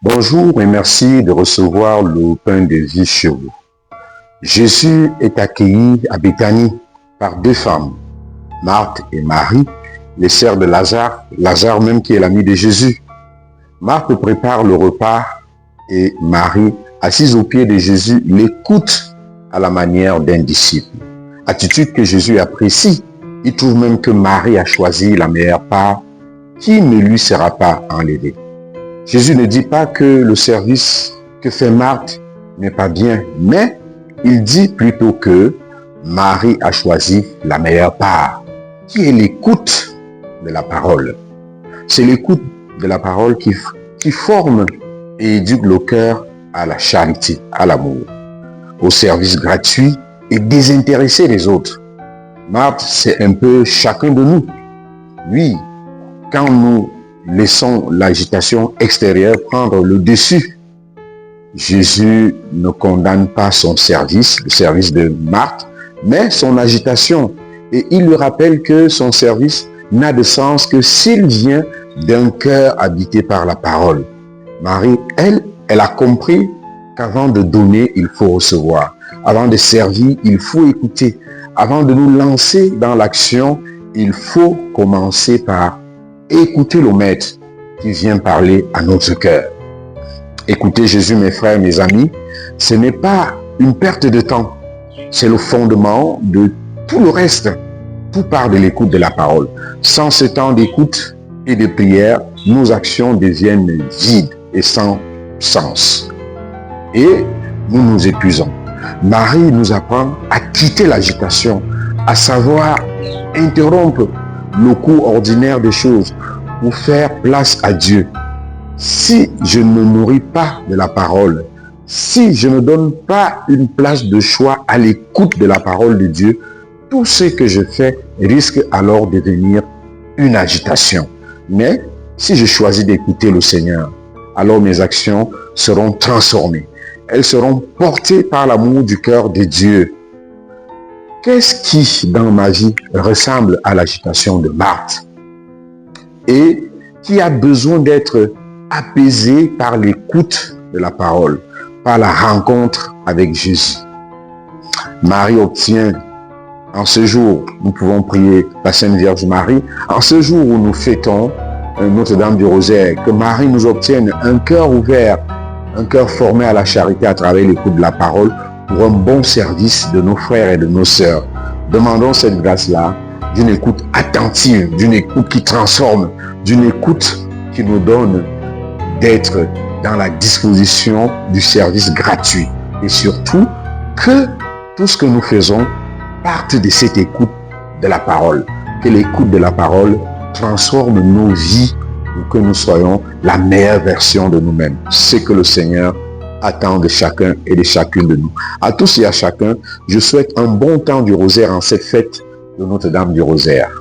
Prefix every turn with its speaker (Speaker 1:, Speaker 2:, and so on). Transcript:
Speaker 1: Bonjour et merci de recevoir le pain de vie chez vous. Jésus est accueilli à Béthanie par deux femmes, Marthe et Marie, les sœurs de Lazare, Lazare même qui est l'ami de Jésus. Marthe prépare le repas et Marie, assise aux pieds de Jésus, l'écoute à la manière d'un disciple. Attitude que Jésus apprécie. Il trouve même que Marie a choisi la meilleure part qui ne lui sera pas enlevée. Jésus ne dit pas que le service que fait Marthe n'est pas bien, mais il dit plutôt que Marie a choisi la meilleure part, qui est l'écoute de la parole. C'est l'écoute de la parole qui forme et éduque le cœur à la charité, à l'amour, au service gratuit et désintéressé des autres. Marthe, c'est un peu chacun de nous. Oui, quand nous laissons l'agitation extérieure prendre le dessus, Jésus ne condamne pas son service, le service de Marthe, mais son agitation. Et il lui rappelle que son service n'a de sens que s'il vient d'un cœur habité par la parole. Marie, elle a compris qu'avant de donner, il faut recevoir. Avant de servir, il faut écouter. Avant de nous lancer dans l'action, il faut commencer par écouter le Maître qui vient parler à notre cœur. Écoutez Jésus, mes frères, mes amis, ce n'est pas une perte de temps. C'est le fondement de tout le reste. Tout part de l'écoute de la parole. Sans ce temps d'écoute et de prière, nos actions deviennent vides et sans sens. Et nous nous épuisons. Marie nous apprend à quitter l'agitation, à savoir interrompre le cours ordinaire des choses pour faire place à Dieu. Si je ne nourris pas de la parole, si je ne donne pas une place de choix à l'écoute de la parole de Dieu, tout ce que je fais risque alors de devenir une agitation. Mais si je choisis d'écouter le Seigneur, alors mes actions seront transformées. Elles seront portées par l'amour du cœur de Dieu. Qu'est-ce qui, dans ma vie, ressemble à l'agitation de Marthe et qui a besoin d'être apaisé par l'écoute de la parole, par la rencontre avec Jésus? Marie obtient, en ce jour, nous pouvons prier la Sainte Vierge Marie, en ce jour où nous fêtons Notre-Dame du Rosaire, que Marie nous obtienne un cœur ouvert, un cœur formé à la charité à travers l'écoute de la parole pour un bon service de nos frères et de nos sœurs. Demandons cette grâce-là d'une écoute attentive, d'une écoute qui transforme, d'une écoute qui nous donne d'être dans la disposition du service gratuit. Et surtout, que tout ce que nous faisons parte de cette écoute de la parole. Que l'écoute de la parole transforme nos vies pour que nous soyons la meilleure version de nous-mêmes. C'est que le Seigneur attend de chacun et de chacune de nous. À tous et à chacun, je souhaite un bon temps du rosaire en cette fête de Notre-Dame du Rosaire.